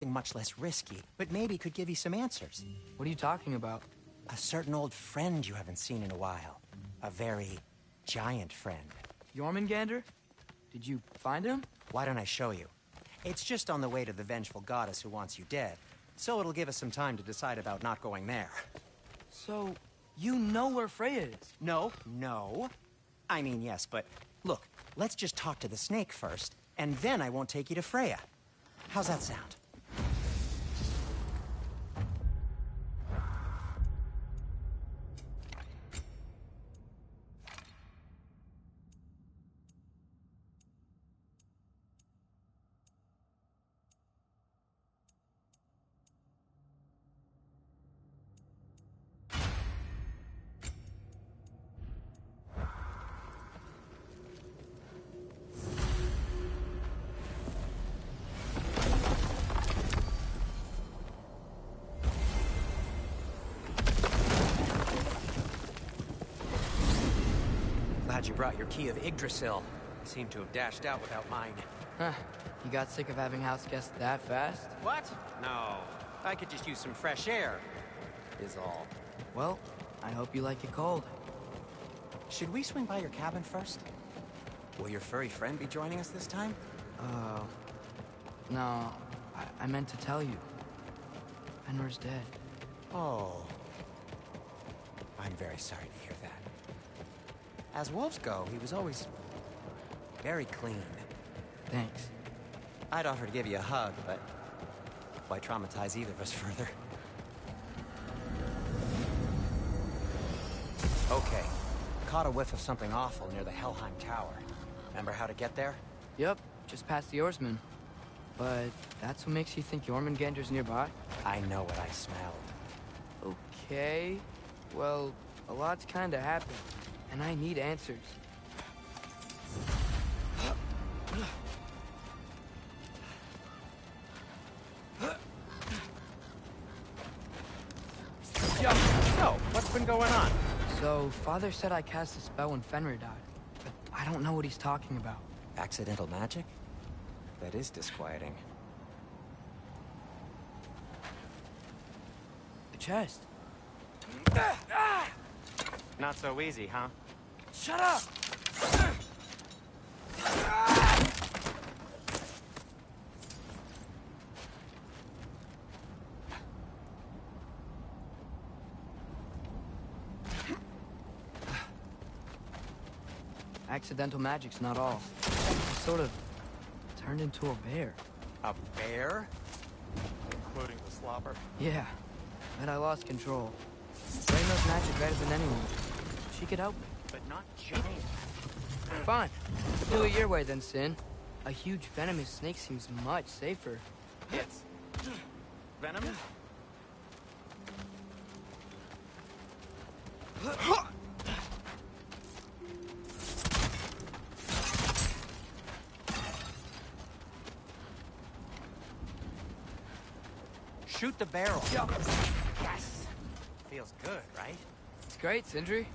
something much less risky, but maybe could give you some answers. What are you talking about? A certain old friend you haven't seen in a while. A very giant friend. Jormungandr? Did you find him? Why don't I show you? It's just on the way to the vengeful goddess who wants you dead, so it'll give us some time to decide about not going there. So, you know where Freya is? No. I mean, yes, but look, let's just talk to the snake first, and then I won't take you to Freya. How's that sound? Glad you brought your key of Yggdrasil. You seem to have dashed out without mine. Huh. You got sick of having house guests that fast? What? No. I could just use some fresh air, is all. Well, I hope you like it cold. Should we swing by your cabin first? Will your furry friend be joining us this time? No. I meant to tell you. Fenrir's dead. Oh. I'm very sorry to hear that. As wolves go, he was always very clean. Thanks. I'd offer to give you a hug, but why traumatize either of us further? Okay. Caught a whiff of something awful near the Helheim Tower. Remember how to get there? Yep, just past the Oarsman. But that's what makes you think Jormungandr's nearby? I know what I smelled. Okay. Well, a lot's kinda happened, and I need answers. So, what's been going on? So, Father said I cast a spell when Fenrir died, but I don't know what he's talking about. Accidental magic? That is disquieting. The chest. Not so easy, huh? Shut up! Accidental magic's not all. I sort of turned into a bear. A bear? Including the slobber. Yeah, but I lost control. Ray knows magic better than anyone. She could help me. But not giant. Fine. Do it your way then, Sin. A huge venomous snake seems much safer. It's venomous? Shoot the barrel. Yes. Feels good, right? It's great, Sindri.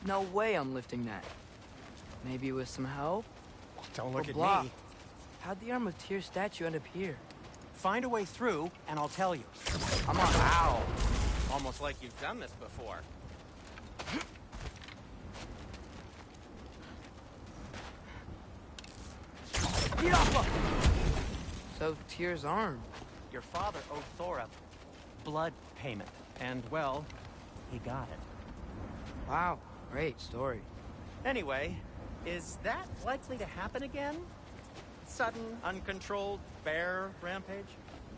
No way I'm lifting that. Maybe with some help? Don't Or look at block. me. How'd the Arm of Tyr statue end up here? Find a way through, and I'll tell you. I'm on. Wow. Almost like you've done this before. So, Tyr's arm. Your father owed Thor a blood payment, and, well, he got it. Wow, great story. Anyway, is that likely to happen again? Sudden, uncontrolled bear rampage?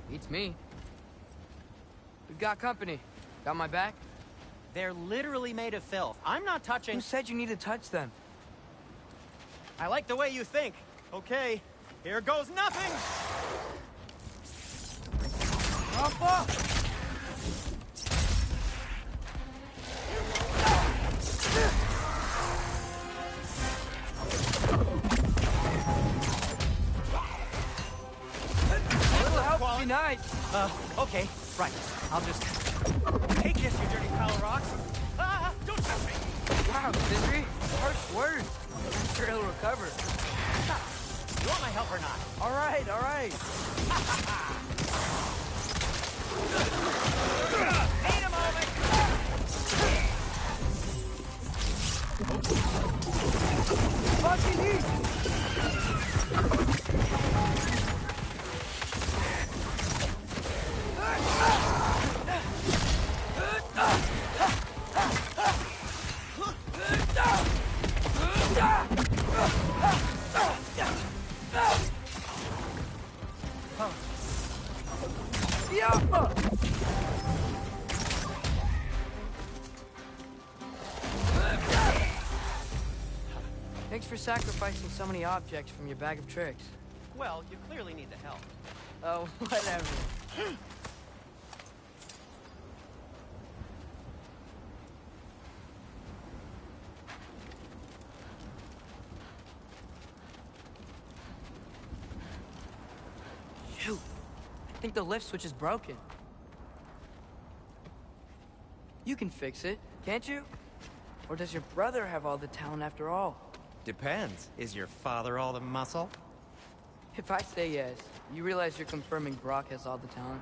Beats me. We've got company. Got my back? They're literally made of filth. I'm not touching... Who said you need to touch them? I like the way you think. Okay, here goes nothing! Papa! A little help would be nice. Okay, right. I'll just take Yes, you dirty pile of rocks. Ah, don't touch me. Wow, Sindri, harsh words. I'm sure he'll recover. You want my help or not? All right, all right. Need a moment. Fucking eat! Thanks for sacrificing so many objects from your bag of tricks. Well, you clearly need the help. Oh, whatever. Shoot. I think the lift switch is broken. You can fix it, can't you? Or does your brother have all the talent after all? Depends. Is your father all the muscle? If I say yes, you realize you're confirming Brock has all the talent?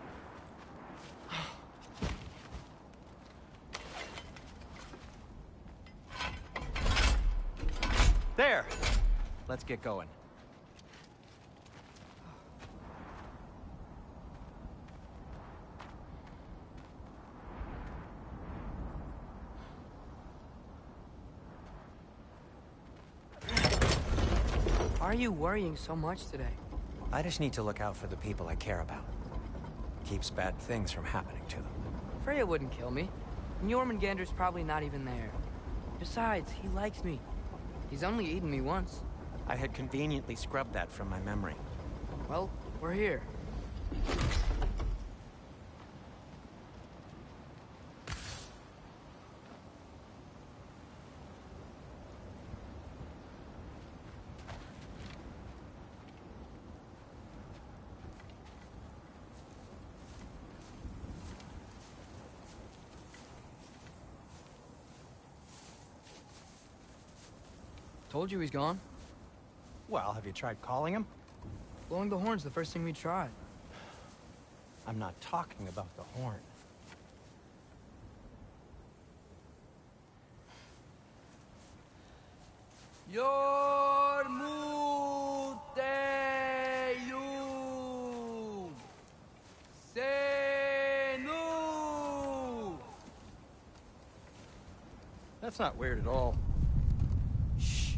There! Let's get going. Why are you worrying so much today? I just need to look out for the people I care about. Keeps bad things from happening to them. Freya wouldn't kill me. And Jormungandr's probably not even there. Besides, he likes me. He's only eaten me once. I had conveniently scrubbed that from my memory. Well, we're here. Told you he's gone. Well, have you tried calling him? Blowing the horn's the first thing we tried. I'm not talking about the horn. Yormuteyum Senu. That's not weird at all. Shh.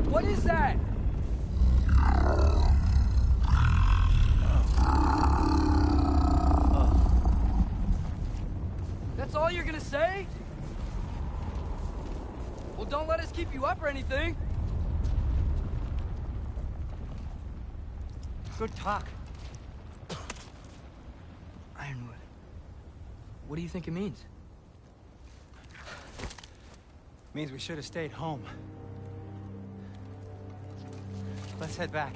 What is that? That's all you're gonna say? Well, don't let us keep you up or anything. Good talk. Ironwood. What do you think it means? Means we should have stayed home. Let's head back.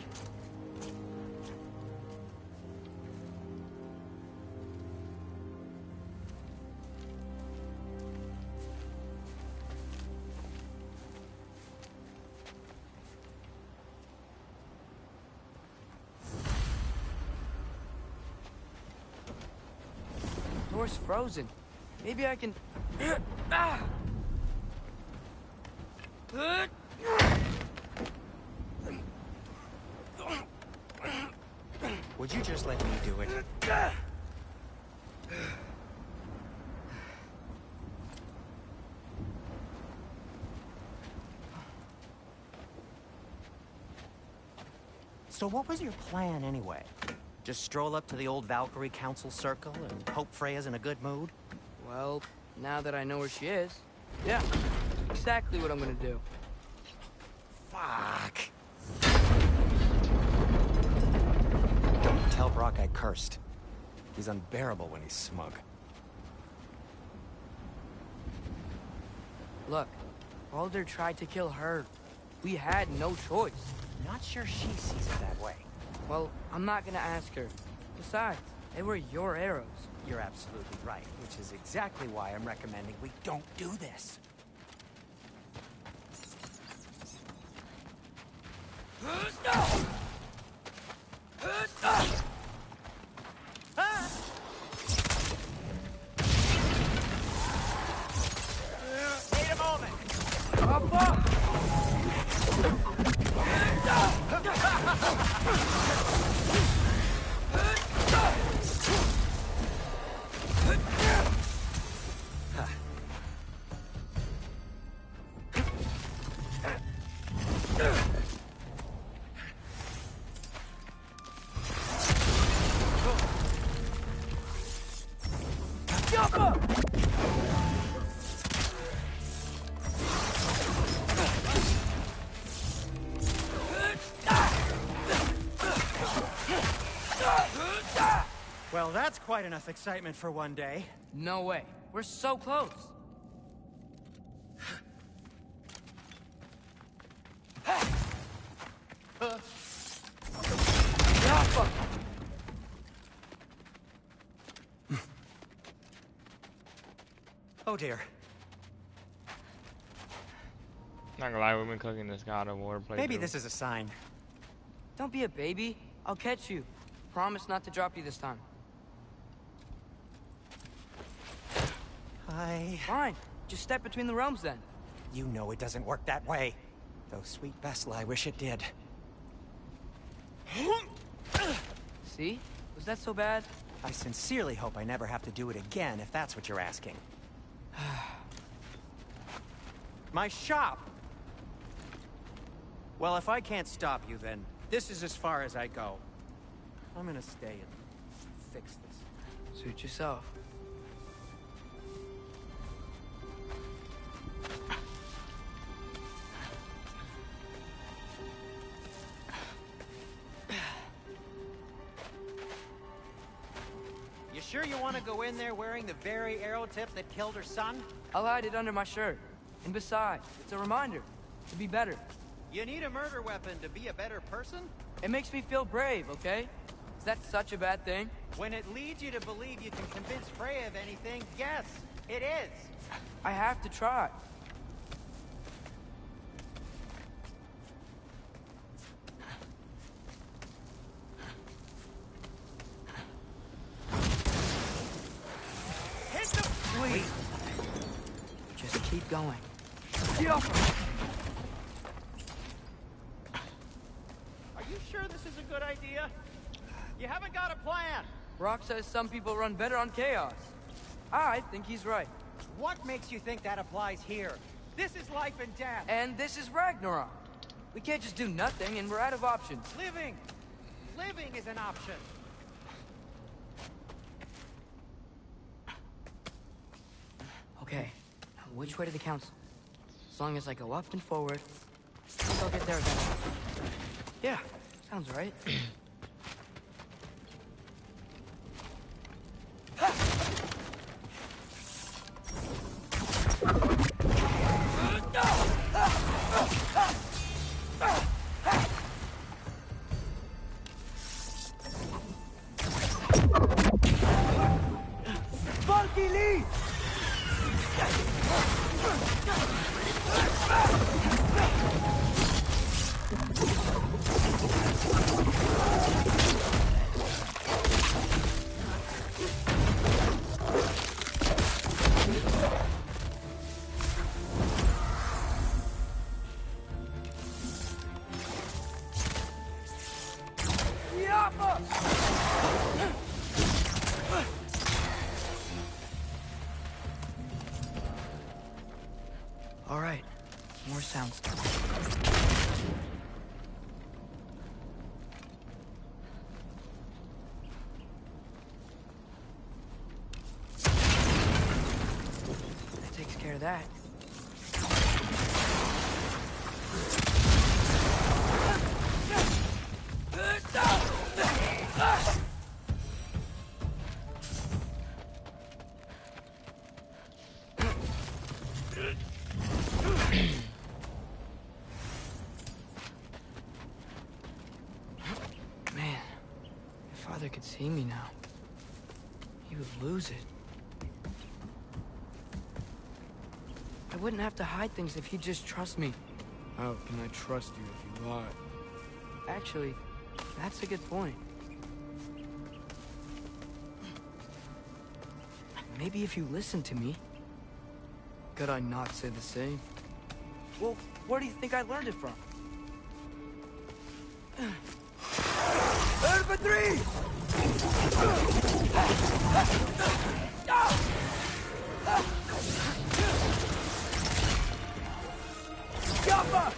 Door's frozen. Maybe I can... Ah! Would you just let me do it? So what was your plan anyway? Just stroll up to the old Valkyrie Council circle and hope Freya's in a good mood? Well, now that I know where she is, yeah, exactly what I'm gonna do. Fuck. Don't tell Brock I cursed. He's unbearable when he's smug. Look, Baldur tried to kill her. We had no choice. Not sure she sees it that way. Well, I'm not gonna ask her. Besides, they were your arrows. You're absolutely right, which is exactly why I'm recommending we don't do this. Need a moment. Up, up! Well, that's quite enough excitement for one day. No way. We're so close. Oh dear. Not gonna lie, we've been cooking this God of War playthrough. Maybe this is a sign. Don't be a baby. I'll catch you. Promise not to drop you this time. Fine. Just step between the realms then. You know it doesn't work that way. Though sweet Bessel, I wish it did. See? Was that so bad? I sincerely hope I never have to do it again, if that's what you're asking. My shop! Well, if I can't stop you, then this is as far as I go. I'm gonna stay and fix this. Suit yourself. You sure you want to go in there wearing the very arrow tip that killed her son? I'll hide it under my shirt. And besides, it's a reminder to be better. You need a murder weapon to be a better person? It makes me feel brave, okay? Is that such a bad thing? When it leads you to believe you can convince Freya of anything, yes, it is. I have to try. Hit the... Wait. Just keep going. Are you sure this is a good idea? You haven't got a plan. Brock says some people run better on chaos. I think he's right. What makes you think that applies here? This is life and death. And this is Ragnarok. We can't just do nothing, and we're out of options. Living! Living is an option. Okay, now which way to the council? As long as I go up and forward, I think I'll get there eventually. Yeah, sounds right. Rocky, lead! All right, more sound stuff. That takes care of that. Man, if Father could see me now, he would lose it. I wouldn't have to hide things if he'd just trust me. How can I trust you if you lie? Actually, that's a good point. Maybe if you listen to me. Could I not say the same? Well, where do you think I learned it from? Infantry! Yappa!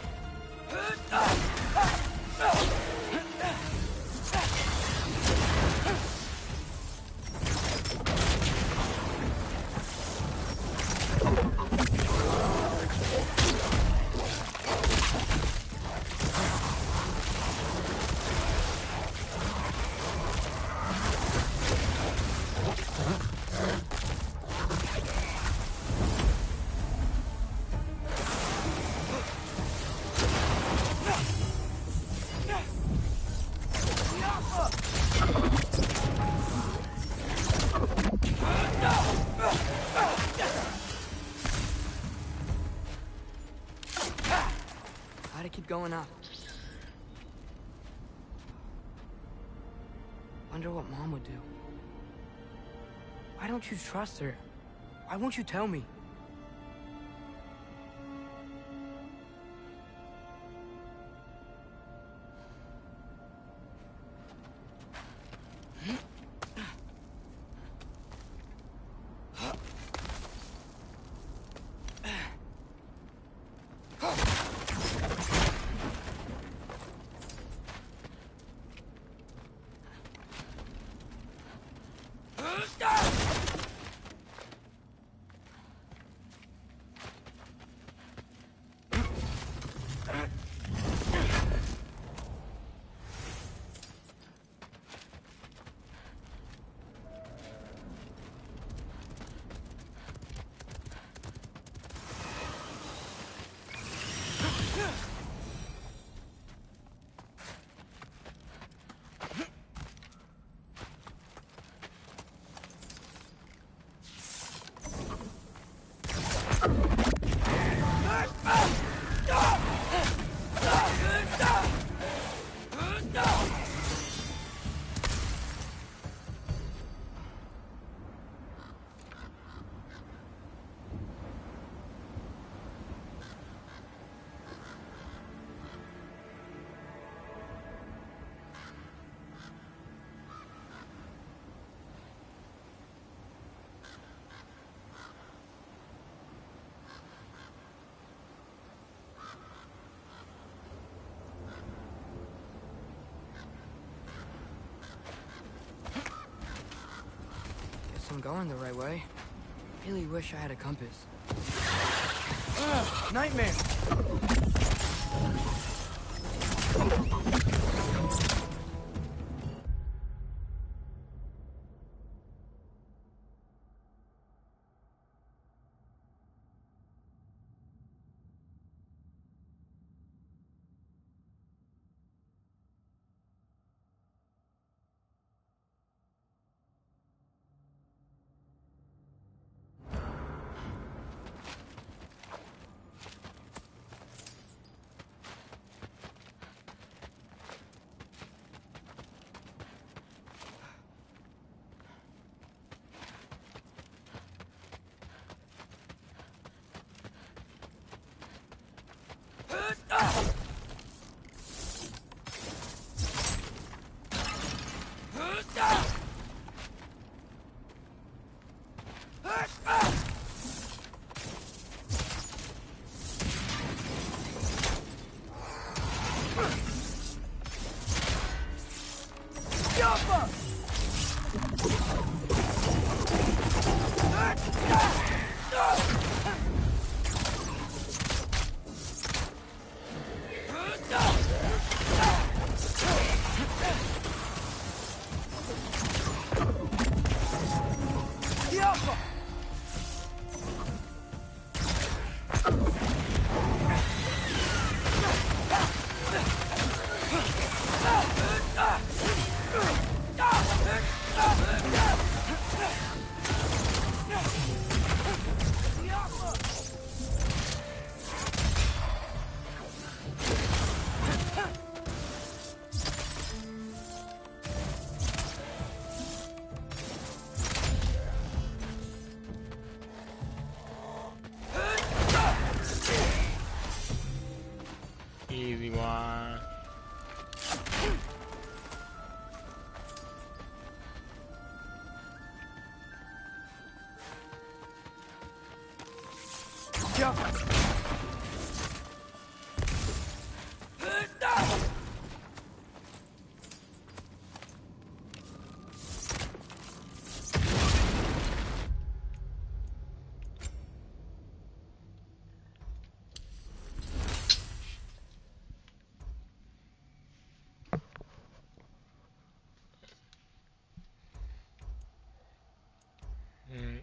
Gotta keep going up. Wonder what Mom would do. Why don't you trust her? Why won't you tell me? I'm going the right way. Really wish I had a compass. Ugh, nightmare! Easy one. Mm.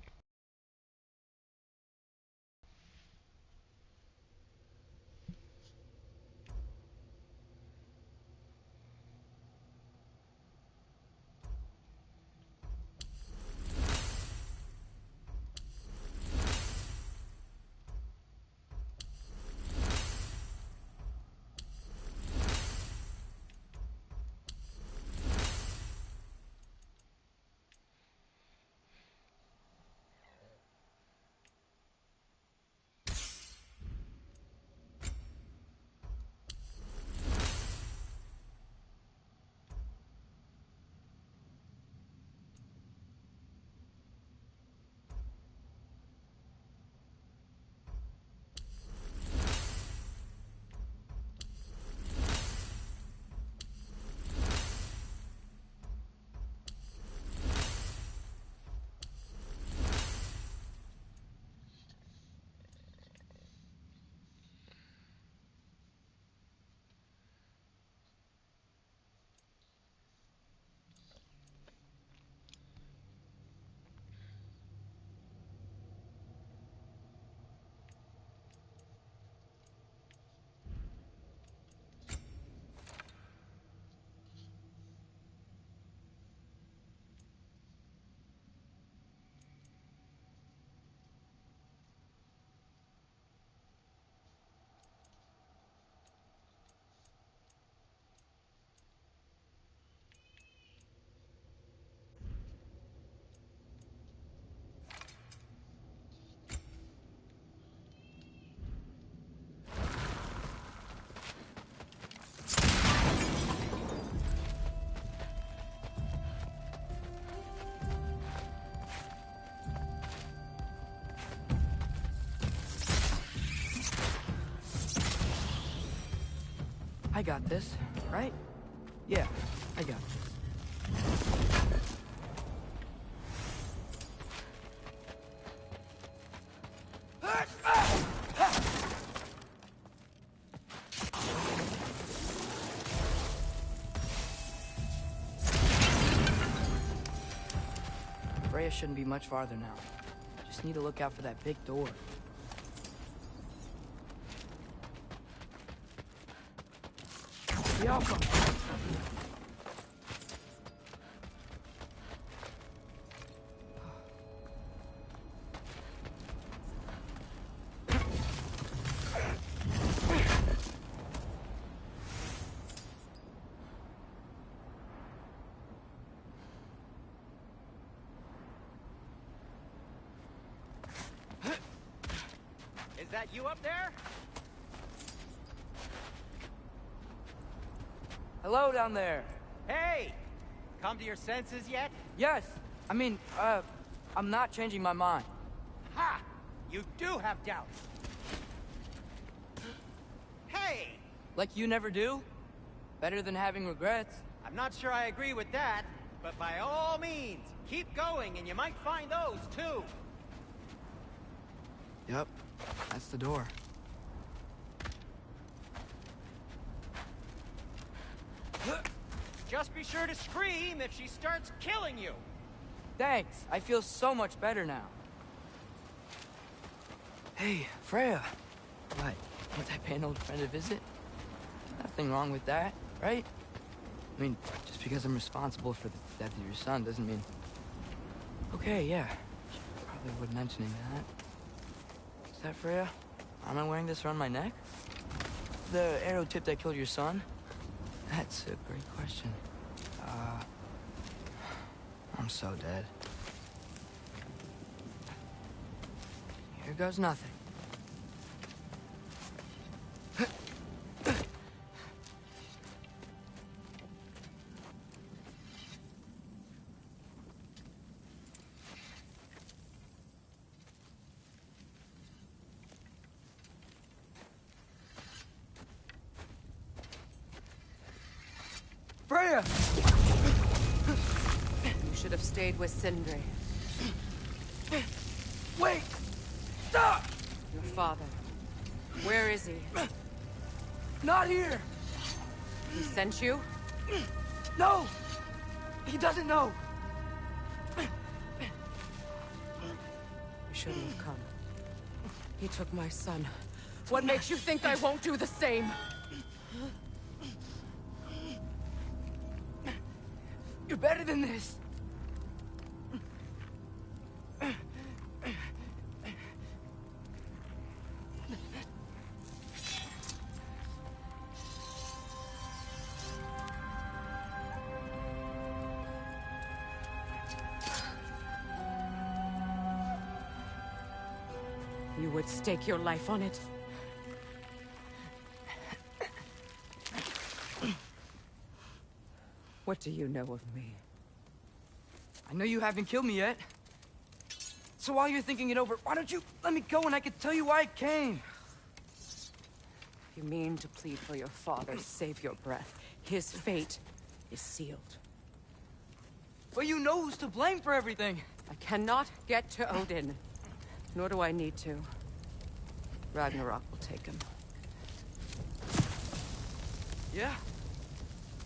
I got this, right? Yeah, I got this. Freya shouldn't be much farther now. Just need to look out for that big door. The Alpha! Is that you up there? Hello down there. Hey! Come to your senses yet? Yes, I'm not changing my mind. Ha! You do have doubts. Hey! Like you never do? Better than having regrets. I'm not sure I agree with that, but by all means, keep going and you might find those too. Yep, that's the door. Just be sure to scream if she starts killing you. Thanks. I feel so much better now. Hey, Freya. What? Can't I pay an old friend a visit? Nothing wrong with that, right? I mean, just because I'm responsible for the death of your son doesn't mean... Okay, yeah. Probably would mentioning that. Is that Freya? Am I wearing this around my neck? The arrow tip that killed your son? That's a great question. I'm so dead. Here goes nothing. Freya! You should have stayed with Sindri. Wait! Stop! Your father. Where is he? Not here! He sent you? No! He doesn't know! You shouldn't have come. He took my son. What makes you think I won't do the same? You're better than this! You would stake your life on it? What do you know of me? I know you haven't killed me yet. So while you're thinking it over, why don't you let me go and I can tell you why I came? You mean to plead for your father, save your breath. His fate is sealed. But you know who's to blame for everything. I cannot get to Odin. Nor do I need to. Ragnarok will take him. Yeah?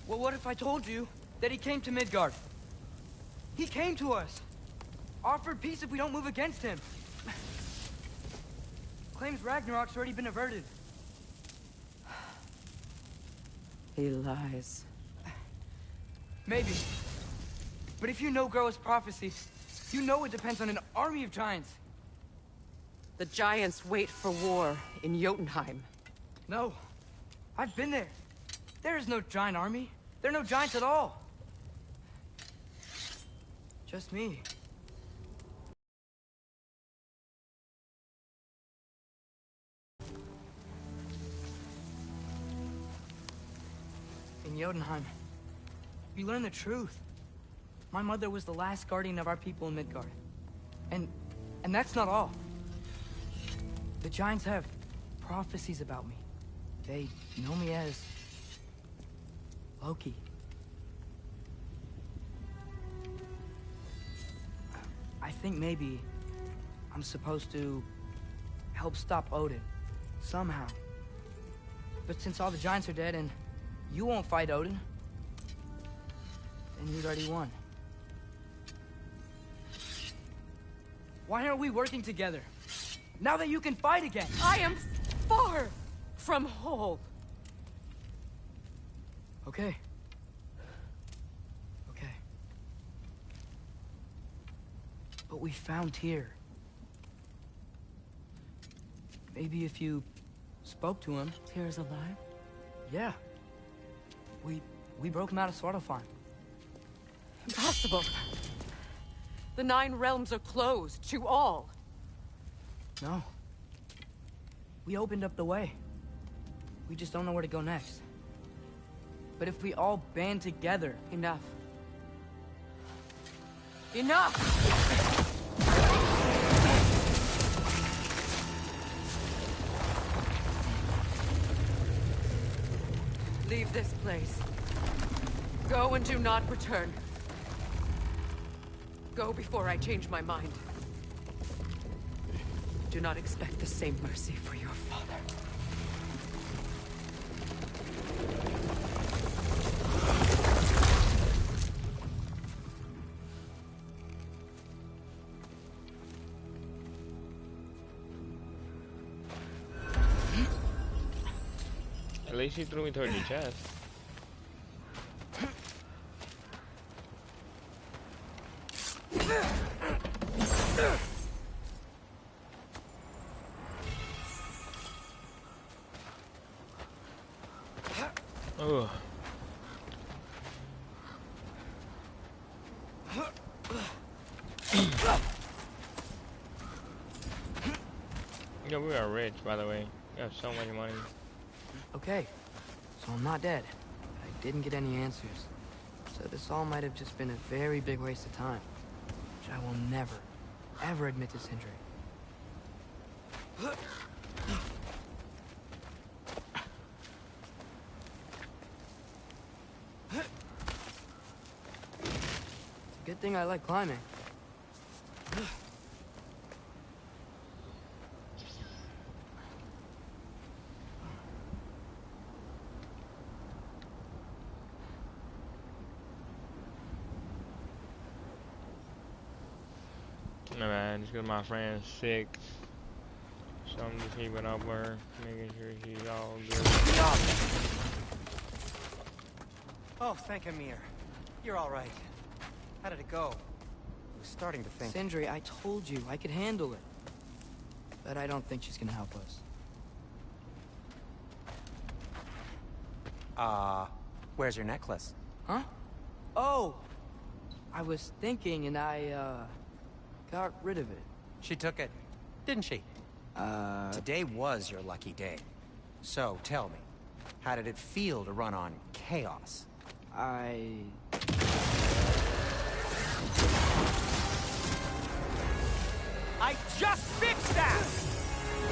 Well, what if I told you that he came to Midgard? He came to us. Offered peace if we don't move against him. Claims Ragnarok's already been averted. He lies. Maybe. But if you know Groa's prophecy, you know it depends on an army of giants. The giants wait for war in Jotunheim. No. I've been there. There is no giant army. There are no giants at all. Just me. In Jotunheim, we learn the truth. My mother was the last guardian of our people in Midgard. And that's not all. The giants have prophecies about me. They know me as Loki. I think maybe I'm supposed to help stop Odin, somehow. But since all the giants are dead and you won't fight Odin, then you'd already won. Why aren't we working together? Now that you can fight again! I am far from whole. Okay. Okay. But we found Tyr. Maybe if you spoke to him... Tyr's alive? Yeah. We broke him out of Svartalfheim. Impossible. The 9 realms are closed to all. No. We opened up the way. We just don't know where to go next. But if we all band together... Enough. Enough! Leave this place. Go and do not return. Go before I change my mind. Do not expect the same mercy for your father. At least he threw me towards your chest. Ugh. Yeah, we are rich, by the way. We have so much money. Okay, so I'm not dead. I didn't get any answers. So this all might have just been a very big waste of time. Which I will never, ever admit to Sindri. It's a good thing I like climbing. No man, just 'cause my friend's sick. So I'm just keeping up with her, making sure she's all good. Oh, thank Amir. You're all right. How did it go? I was starting to think... Sindri, I told you I could handle it. But I don't think she's gonna help us. Where's your necklace? Huh? Oh! I was thinking and I, got rid of it. She took it, didn't she? Today was your lucky day. So, tell me, how did it feel to run on chaos? I just fixed that!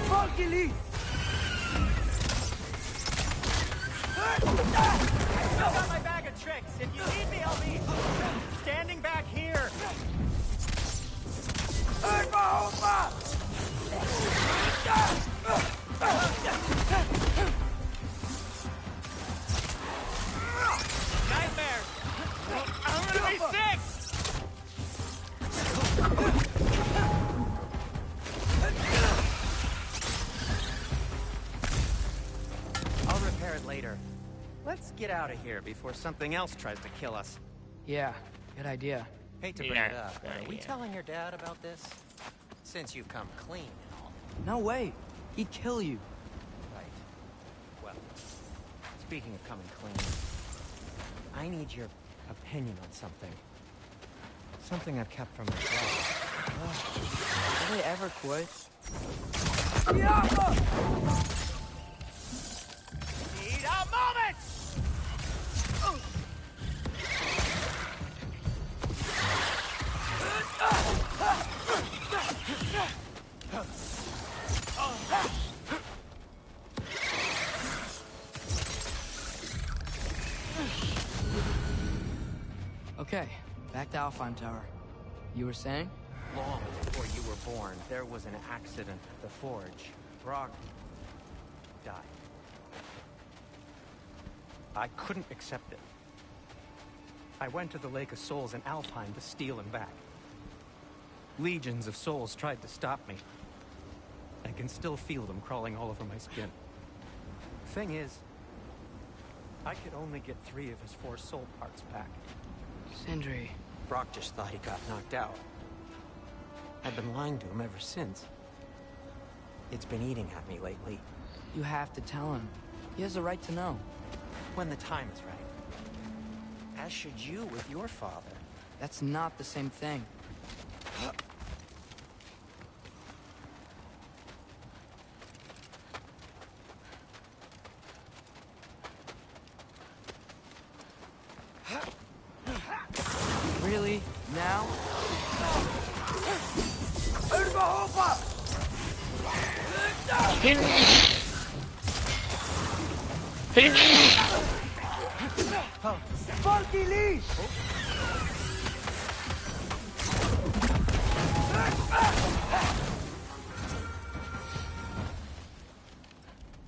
Valkyrie! I still got my bag of tricks. If you need me, I'll be standing back here. Nightmares! I'm gonna be sick! I'll repair it later. Let's get out of here before something else tries to kill us. Yeah, good idea. Hate to bring it up, but are we telling your dad about this? Since you've come clean and all. No way. He'd kill you. Right. Well, speaking of coming clean, I need your opinion on something. Something I've kept from myself. Will they ever quit? Need a moment! Okay, back to Alfheim Tower. You were saying? Long before you were born, there was an accident at the forge. Brok died. I couldn't accept it. I went to the Lake of Souls in Alfheim to steal him back. Legions of souls tried to stop me. I can still feel them crawling all over my skin. Thing is, I could only get 3 of his 4 soul parts back. Sindri. Brok just thought he got knocked out. I've been lying to him ever since. It's been eating at me lately. You have to tell him. He has a right to know. When the time is right. As should you with your father. That's not the same thing. Really? Now?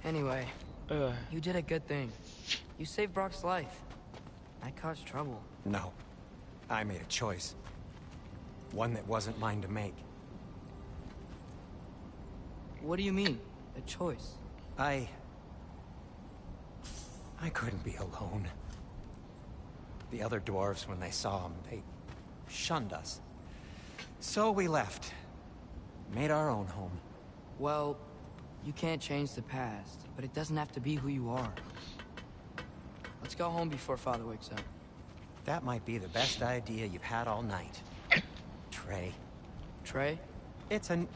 Anyway, Ugh. you did a good thing. You saved Brock's life. I caused trouble. No. I made a choice. One that wasn't mine to make. What do you mean? A choice? I couldn't be alone. The other dwarves, when they saw him, they shunned us. So we left. Made our own home. Well, you can't change the past, but it doesn't have to be who you are. Let's go home before Father wakes up. That might be the best idea you've had all night. Trey. Trey? It's an...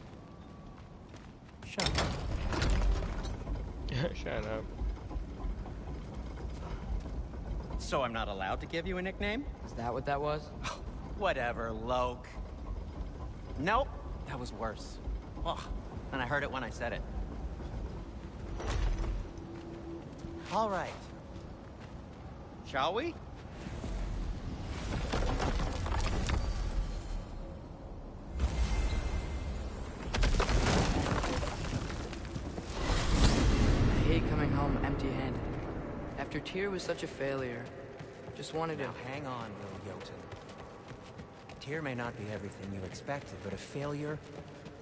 Shut up. Shut up. So I'm not allowed to give you a nickname? Is that what that was? Whatever, Loke. Nope, that was worse. Ugh, and I heard it when I said it. All right. Shall we? I hate coming home empty-handed. After Tyr was such a failure, just wanted to... Now hang on, little Jotun. Tyr may not be everything you expected, but a failure?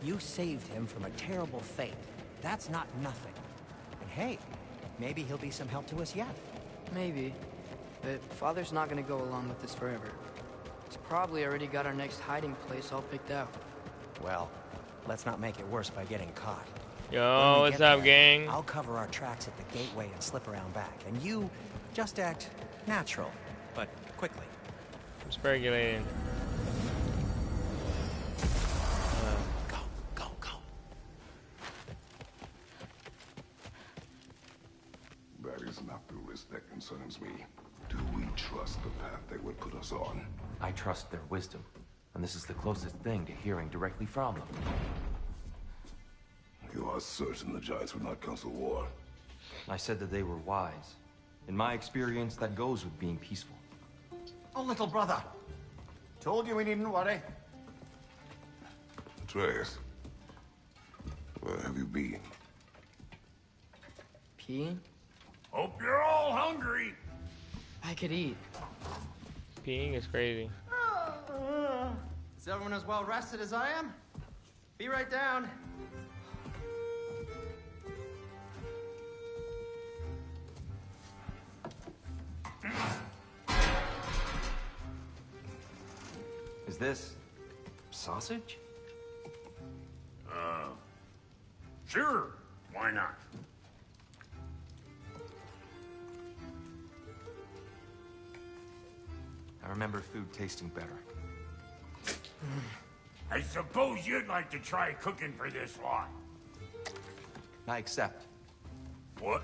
You saved him from a terrible fate. That's not nothing. And hey, maybe he'll be some help to us yet. Maybe. But Father's not gonna go along with this forever. He's probably already got our next hiding place all picked out. Well, let's not make it worse by getting caught. Yo, When we what's get up, there, gang? I'll cover our tracks at the gateway and slip around back. And you just act natural, but quickly. I'm speculating. Go, go, go. That is not the risk that concerns me. Do we trust the path they would put us on? I trust their wisdom, and this is the closest thing to hearing directly from them. You are certain the Giants would not counsel war? I said that they were wise. In my experience, that goes with being peaceful. Oh, little brother. Told you we needn't worry. Atreus, where have you been? Peeing? Hope you're all hungry. I could eat. Peeing is crazy. Is everyone as well rested as I am? Be right down. Is this... sausage? Sure. Why not? I remember food tasting better. I suppose you'd like to try cooking for this lot. I accept. What?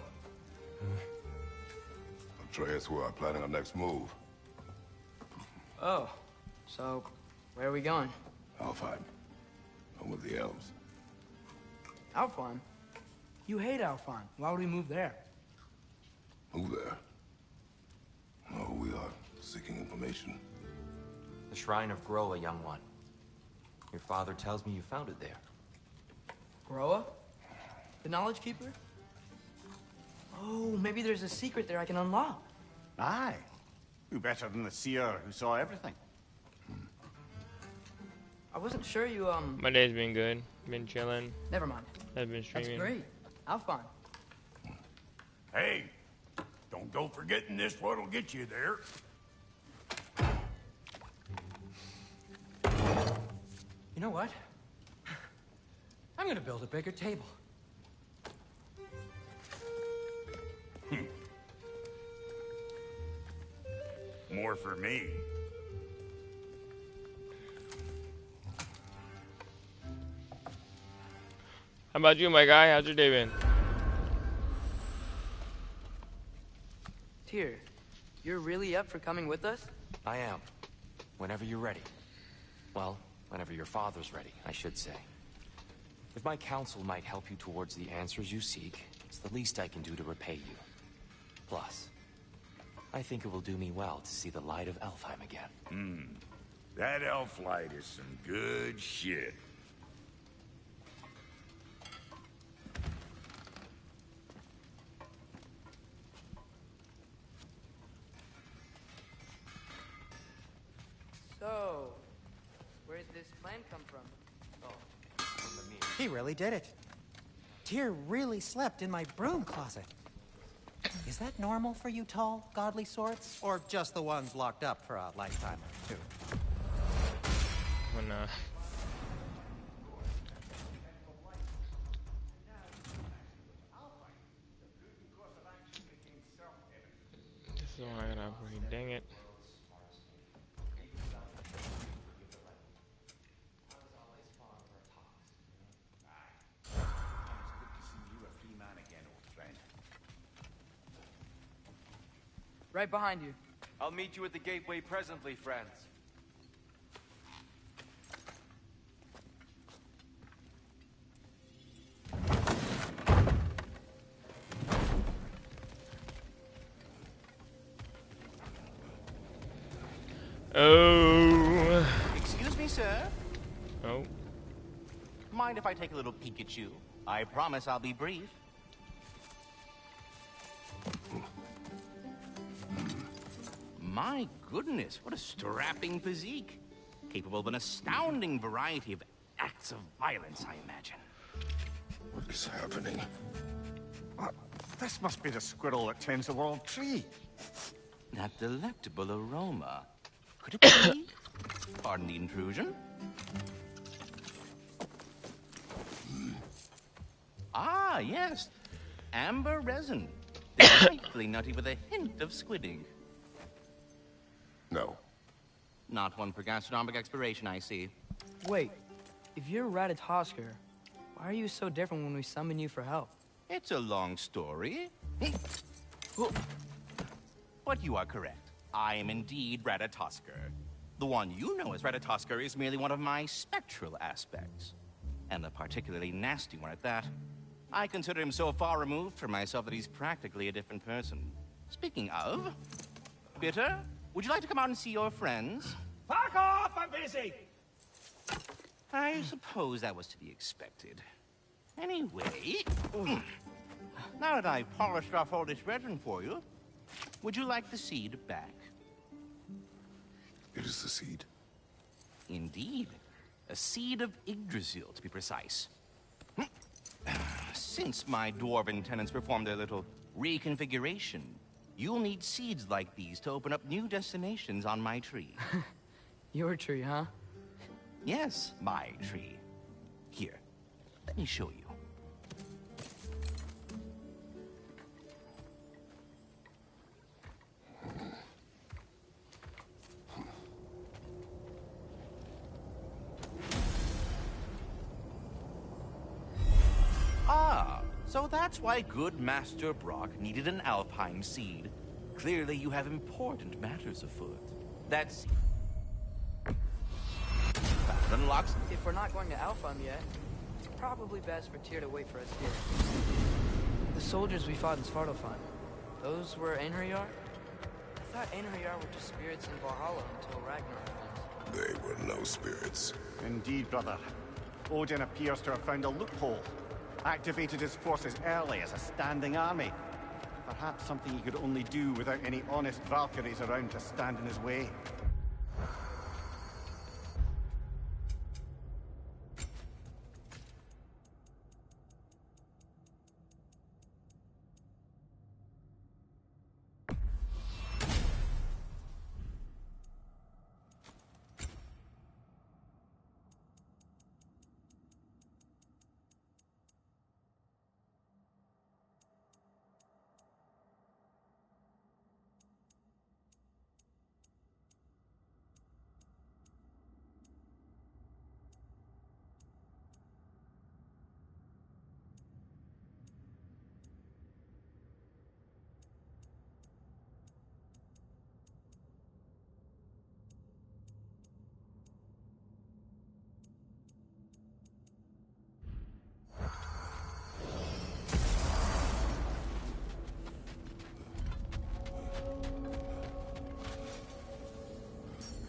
Atreus, we are planning our next move. Oh, so where are we going? Alfheim. Home with the elves. Alfheim? You hate Alfheim. Why would we move there? Move there. No, we are seeking information. The Shrine of Groa, young one. Your father tells me you found it there. Groa? The Knowledge Keeper? Oh, maybe there's a secret there I can unlock. Aye. Who better than the seer who saw everything? I wasn't sure you, My day's been good. Been chilling. Never mind. I've been That's streaming. great. Alfheim. Hey, don't go forgetting this what'll get you there. You know what? I'm gonna build a bigger table. More for me. How about you, my guy? How's your day been? Tyr, you're really up for coming with us? I am. Whenever you're ready. Well, whenever your father's ready, I should say. If my counsel might help you towards the answers you seek, it's the least I can do to repay you. Plus, I think it will do me well to see the light of Alfheim again. That elf light is some good shit. He really did it. Tyr really slept in my broom closet. Is that normal for you tall, godly sorts? Or just the ones locked up for a lifetime or two? When, this is what I gotta upgrade, dang it. Right behind you. I'll meet you at the gateway presently, friends. Oh. Excuse me, sir. Oh. Mind if I take a little peek at you? I promise I'll be brief. My goodness, what a strapping physique. Capable of an astounding variety of acts of violence, I imagine. What is happening? This must be the squirrel that tends the world tree. That delectable aroma. Could it be? Pardon the intrusion. Ah, yes. Amber resin. Delightfully nutty with a hint of squidding. No. Not one for gastronomic exploration, I see. Wait, if you're Ratatoskr, why are you so different when we summon you for help? It's a long story. But you are correct. I am indeed Ratatoskr. The one you know as Ratatoskr is merely one of my spectral aspects. And a particularly nasty one at that. I consider him so far removed from myself that he's practically a different person. Speaking of, Bitter, would you like to come out and see your friends? Fuck off! I'm busy! I suppose that was to be expected. Anyway, now that I've polished off all this resin for you, would you like the seed back? It is the seed. Indeed. A seed of Yggdrasil, to be precise. Since my dwarven tenants performed their little reconfiguration, you'll need seeds like these to open up new destinations on my tree. Your tree, huh? Yes, my tree. Here, let me show you. Ah, so that's why good Master Brock needed an Alpine seed. Clearly you have important matters afoot. That's... That unlocks... If we're not going to Alfheim yet, it's probably best for Tyr to wait for us here. The soldiers we fought in Svartalfheim, those were Einherjar? I thought Einherjar were just spirits in Valhalla until Ragnarok ends. They were no spirits. Indeed, brother. Odin appears to have found a loophole. Activated his forces early as a standing army. Perhaps something he could only do without any honest Valkyries around to stand in his way.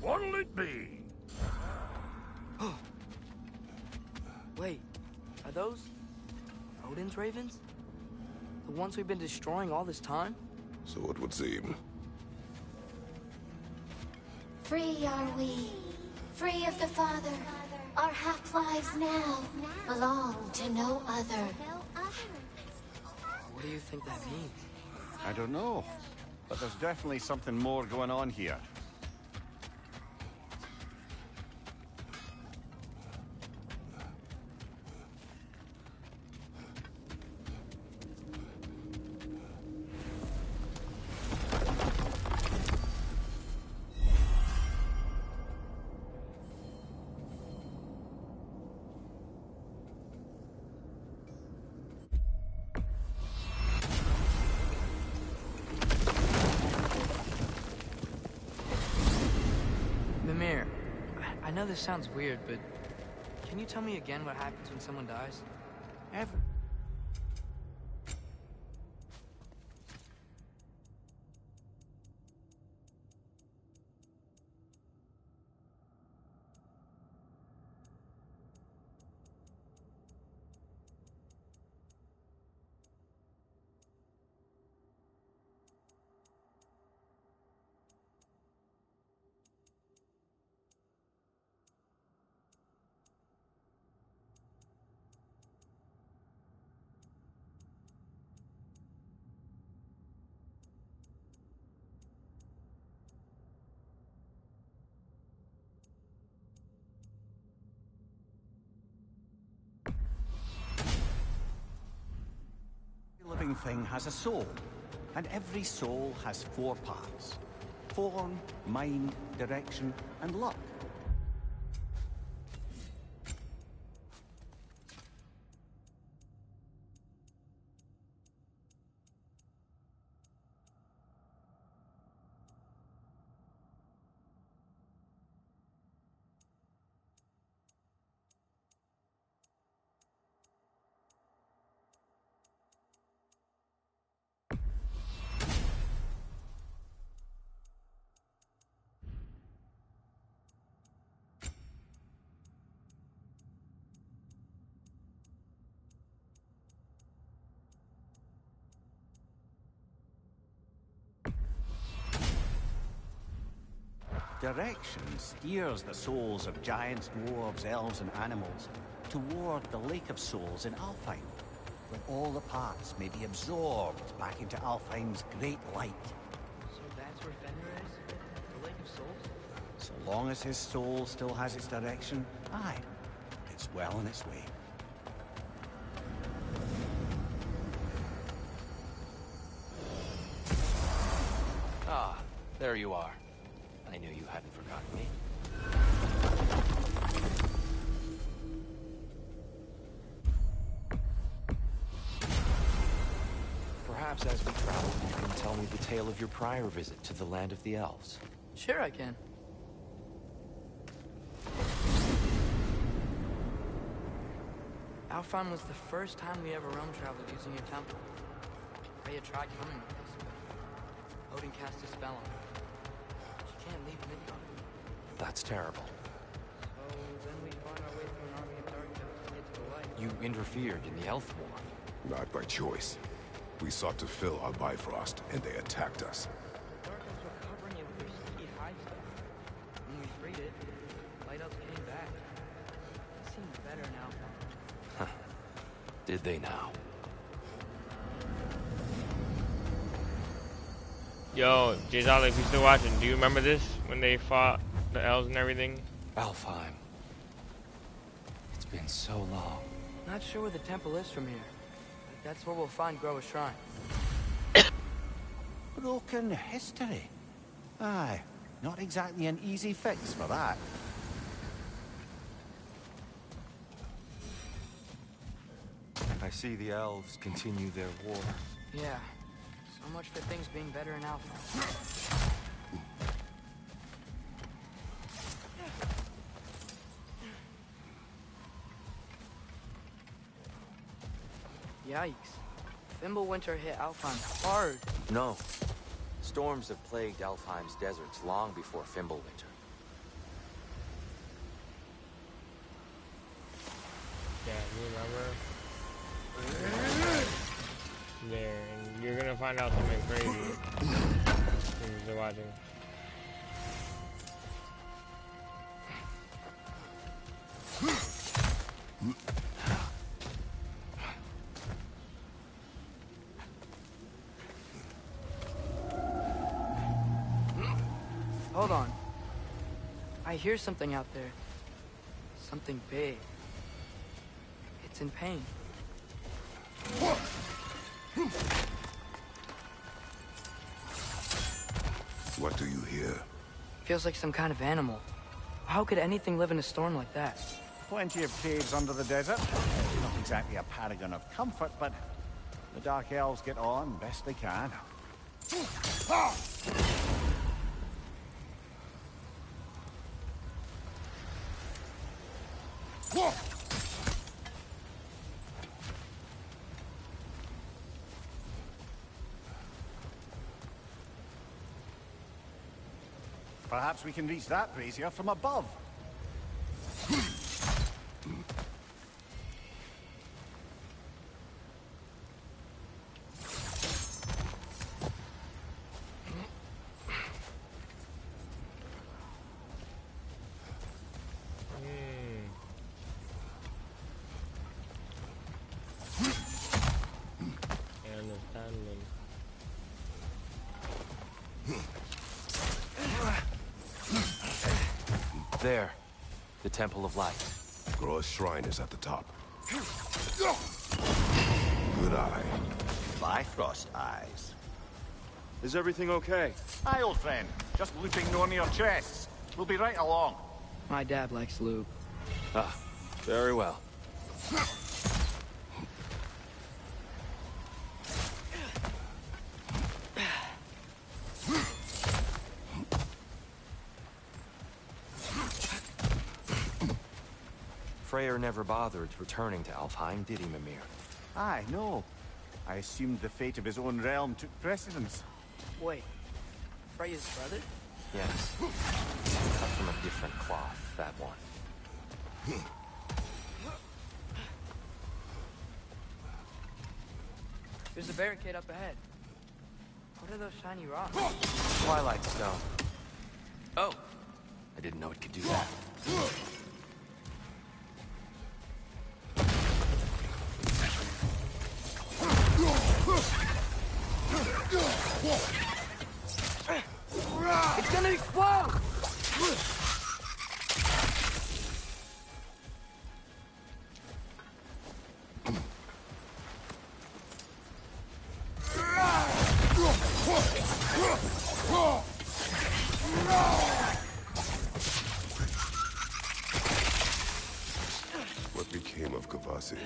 What'll it be? Wait, are those Odin's ravens? The ones we've been destroying all this time? So it would seem. Free are we, free of the Father, Our half-lives now belong to no other. What do you think that means? I don't know, but there's definitely something more going on here. Mimir, I know this sounds weird, but can you tell me again what happens when someone dies? Every living thing has a soul, and every soul has 4 parts: form, mind, direction, and luck. Direction steers the souls of giants, dwarves, elves, and animals toward the Lake of Souls in Alfheim, where all the parts may be absorbed back into Alfheim's great light. So that's where Fenrir is? The Lake of Souls? So long as his soul still has its direction, aye, it's well on its way. Ah, there you are. I knew you hadn't forgotten me. Perhaps as we travel, you can tell me the tale of your prior visit to the land of the elves. Sure I can. Alfheim was the first time we ever roam traveled using your temple. Freya tried coming with us, but Odin cast a spell on her. She can't leave Midgard. That's terrible. So then we find our way through an army of dark elves to get to the light. You interfered in the Elf War. Not by choice. We sought to fill our Bifrost, and they attacked us. Dark elves were covering it with their sticky hide stuff. When we freed it, light elves came back. It seemed better now. Did they now? Yo, Jay-Zala, if you're still watching, do you remember this? When they fought the elves and everything? Alfheim. It's been so long. Not sure where the temple is from here. But that's where we'll find Groa's shrine. Broken history. Aye, not exactly an easy fix for that. I see the elves continue their war. Yeah. So much for things being better in Alpha. Yikes. Fimbulwinter hit Alfheim hard. No. Storms have plagued Alfheim's deserts long before Fimbulwinter. Yeah, you remember? There, and you're gonna find out something crazy if you're watching. Hold on. I hear something out there. Something big. It's in pain. What do you hear? Feels like some kind of animal. How could anything live in a storm like that? Plenty of caves under the desert. Not exactly a paragon of comfort, but the Dark Elves get on best they can. Perhaps we can reach that brazier from above. There. The Temple of Light. Groa's shrine is at the top. Good eye. Bifrost eyes. Is everything okay? Aye, old friend. Just looping on your chests. We'll be right along. My dad likes lube. Ah, very well. Freyr never bothered returning to Alfheim, did he, Mimir? Aye, no. I assumed the fate of his own realm took precedence. Wait. Freya's brother? Yes. Cut from a different cloth, that one. There's a barricade up ahead. What are those shiny rocks? Twilight Stone. Oh! I didn't know it could do that. It's gonna explode! What became of Kvasir?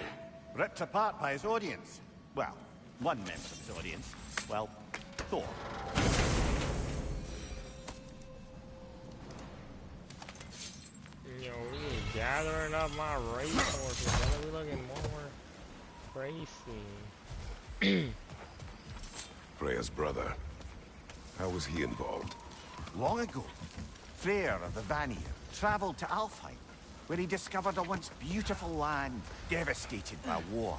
Ripped apart by his audience. Well, one member of his audience. Well, Thor. Yo, we are gathering up my racehorses, brother. We looking more crazy. Freya's brother. How was he involved? Long ago, Freyr of the Vanir traveled to Alfheim, where he discovered a once beautiful land devastated by war.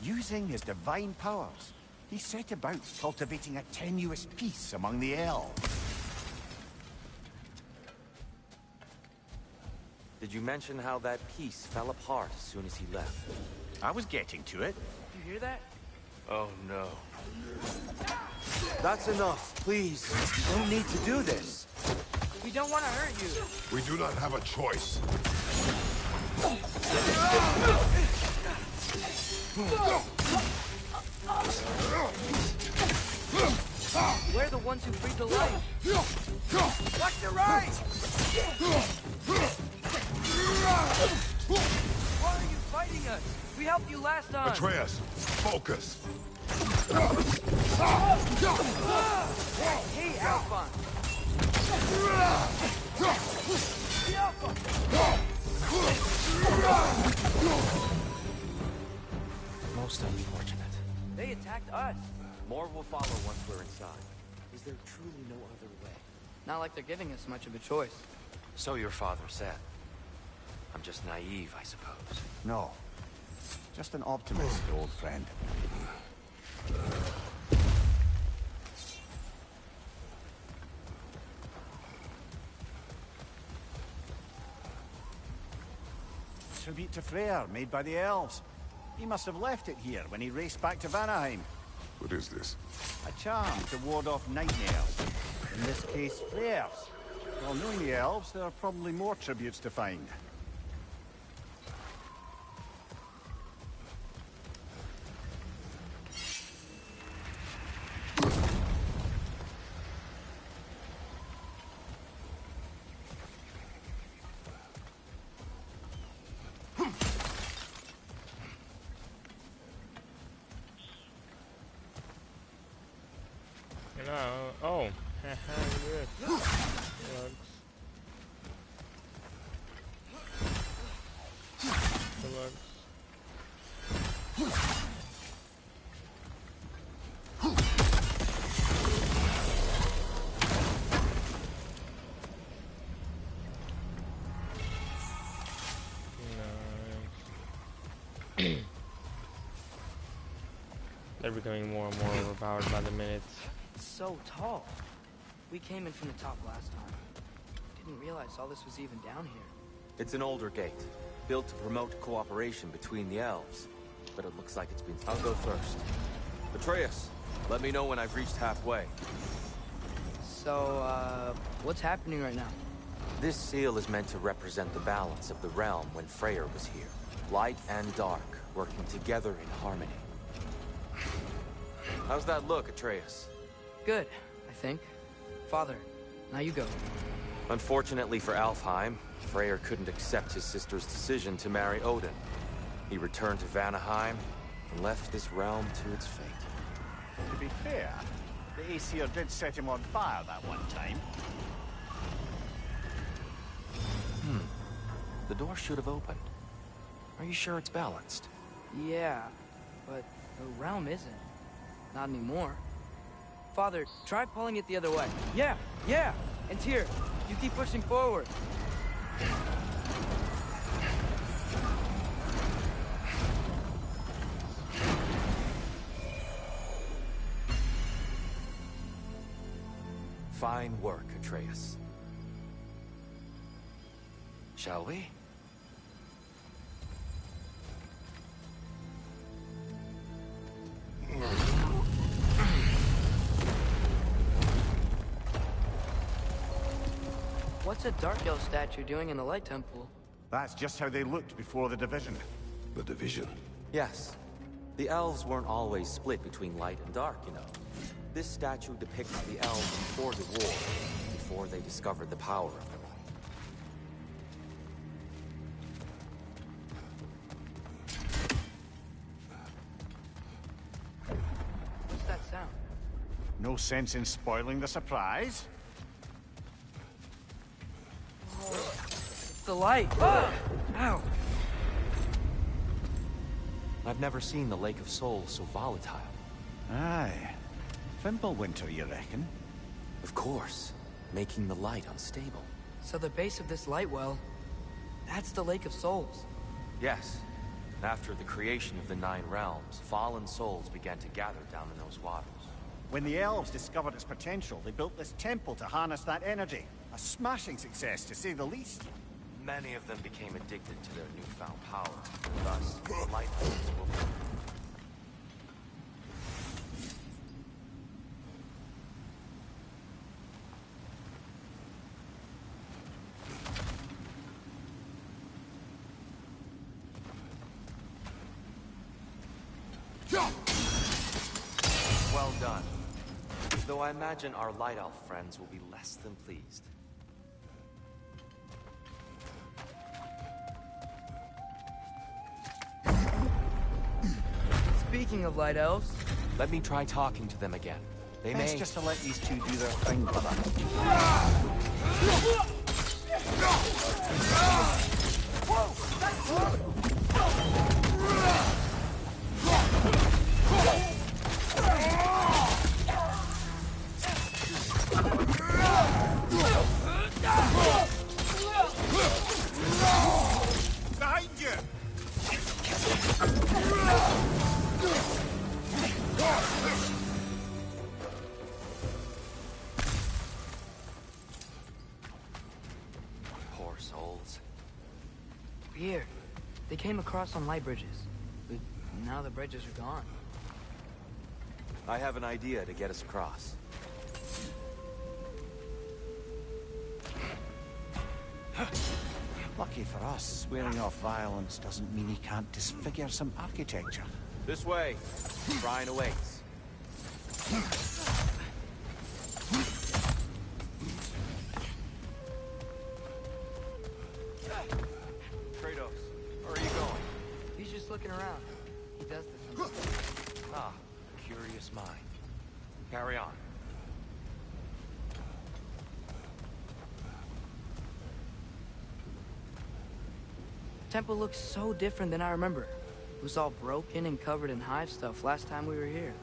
Using his divine powers, he set about cultivating a tenuous peace among the elves. Did you mention how that piece fell apart as soon as he left? I was getting to it. You hear that? Oh no. That's enough, please. You don't need to do this. We don't want to hurt you. We do not have a choice. We're the ones who freed the light. Watch your right! Why are you fighting us? We helped you last time. Atreus, focus. Hey, Alphon. Most unfortunate. They attacked us. More will follow once we're inside. Is there truly no other way? Not like they're giving us much of a choice. So your father said. I'm just naive, I suppose. No. Just an optimist, old friend. tribute to Freyr made by the elves. He must have left it here when he raced back to Vanaheim. What is this? A charm to ward off nightmares. In this case, Freyr's. Well, knowing the elves, there are probably more tributes to find. Oh, good. Looks. They're becoming more and more overpowered by the minute. So tall. We came in from the top last time. Didn't realize all this was even down here. It's an older gate, built to promote cooperation between the elves. But it looks like it's been... I'll go first. Atreus, let me know when I've reached halfway. So, what's happening right now? This seal is meant to represent the balance of the realm when Freyr was here. Light and dark, working together in harmony. How's that look, Atreus? Good, I think. Father, now you go. Unfortunately for Alfheim, Freyr couldn't accept his sister's decision to marry Odin. He returned to Vanaheim and left this realm to its fate. To be fair, the Aesir did set him on fire that one time. The door should have opened. Are you sure it's balanced? Yeah, but the realm isn't. Not anymore. Father, try pulling it the other way. Yeah! And Tyr, you keep pushing forward. Fine work, Atreus. Shall we? What's a Dark Elf statue doing in the Light Temple? That's just how they looked before the division. The division? Yes. The elves weren't always split between light and dark, you know. This statue depicts the elves before the war, before they discovered the power of the light. What's that sound? No sense in spoiling the surprise. It's the light! Oh! Ow! I've never seen the Lake of Souls so volatile. Aye. Fimbulwinter, you reckon? Of course. Making the light unstable. So the base of this light well, that's the Lake of Souls. Yes. After the creation of the Nine Realms, fallen souls began to gather down in those waters. When the elves discovered its potential, they built this temple to harness that energy. A smashing success, to say the least. Many of them became addicted to their newfound power. Thus, the lighthouses were born. Well done. Though I imagine our Light Elf friends will be less than pleased. Speaking of Light Elves... Let me try talking to them again. They Best may... just to let these two do their thing, brother. Behind you! Poor souls. Weird. came across on light bridges. But now the bridges are gone. I have an idea to get us across. Lucky for us, swearing off violence doesn't mean he can't disfigure some architecture. This way. Shrine awaits. Kratos, where are you going? He's just looking around. He does this. Ah, curious mind. Carry on. The temple looks so different than I remember. It was all broken and covered in hive stuff last time we were here.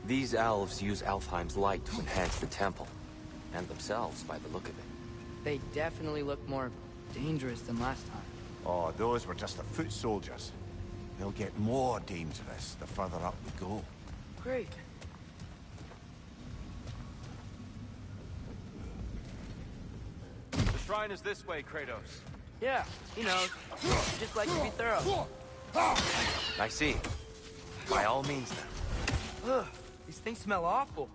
These elves use Alfheim's light to enhance the temple, and themselves by the look of it. They definitely look more dangerous than last time. Oh, those were just the foot soldiers. They'll get more dangerous the further up we go. Great. The shrine is this way, Kratos. Yeah, he knows. He just likes to be thorough. I see. By all means, then. Ugh, these things smell awful.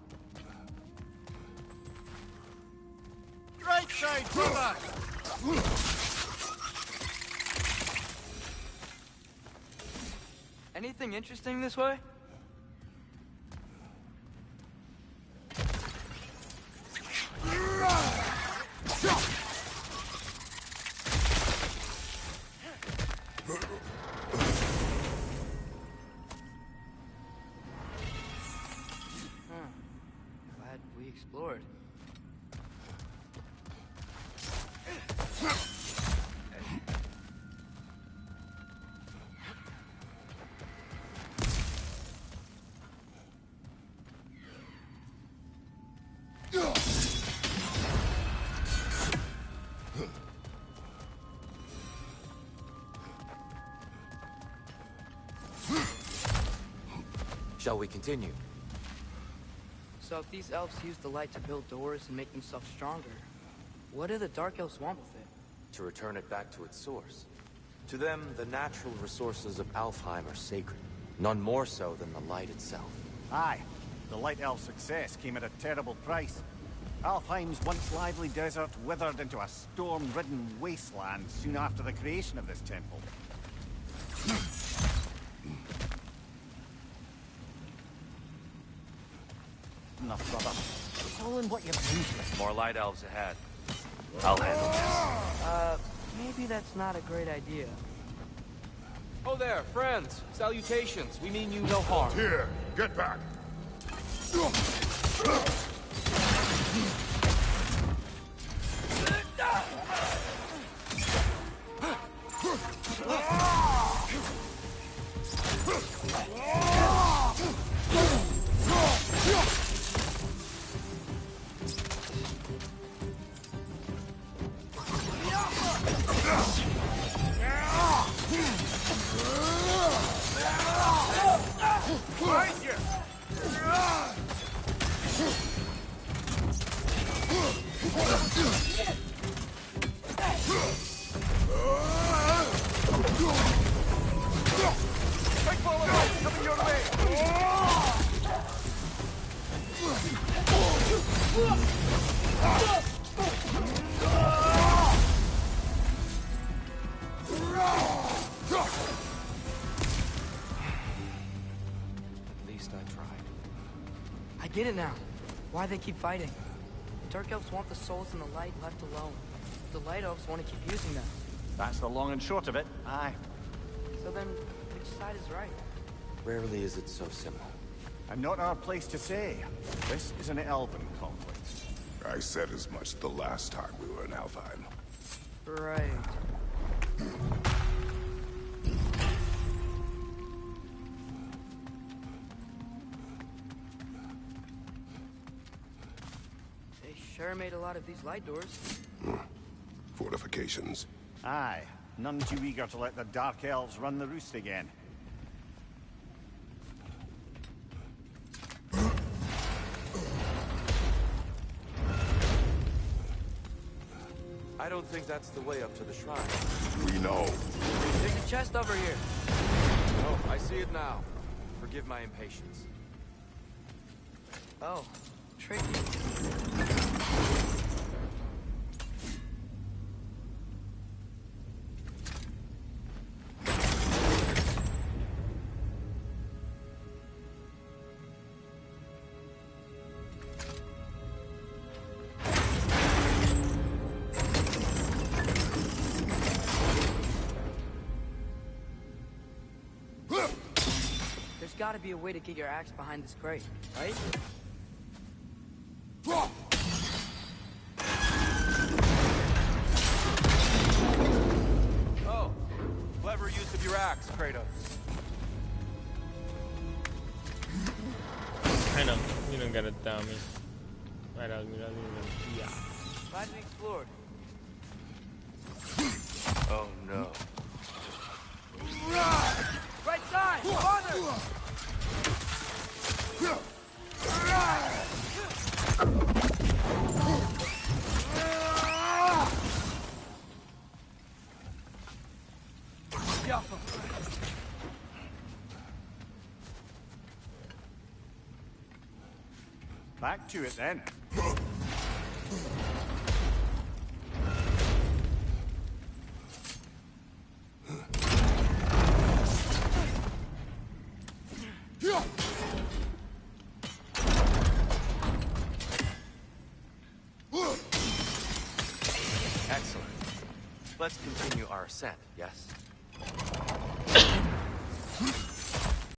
Right side, brother! Anything interesting this way? Glad we explored. Shall we continue? So if these elves use the light to build doors and make themselves stronger, what do the Dark Elves want with it? To return it back to its source. To them, the natural resources of Alfheim are sacred. None more so than the light itself. Aye. The Light Elf success came at a terrible price. Alfheim's once lively desert withered into a storm-ridden wasteland soon after the creation of this temple. Enough, brother. It's all in what you bring to it. More light elves ahead. I'll handle this. Maybe that's not a great idea. Oh there, friends. Salutations. We mean you no harm. Here, get back. At least I tried. I get it now. Why they keep fighting. The Dark Elves want the souls in the light left alone. The Light Elves want to keep using them. That's the long and short of it. Aye. So then, which side is right? Rarely is it so simple. And not our place to say. This is an elven conflict. I said as much the last time we were in Alfheim. Right. They sure made a lot of these light doors. Fortifications. Aye. None too eager to let the Dark Elves run the roost again. I don't think that's the way up to the shrine. We know. There's a chest over here. Oh, I see it now. Forgive my impatience. Oh, tricky. There's gotta be a way to get your axe behind this crate, right? Oh, clever use of your axe, Kratos. I know, you don't gotta tell me. Right out, we don't even. Yeah. Glad we explored. Oh no. Right side! Farther! Back to it then. Excellent. Let's continue our ascent, yes?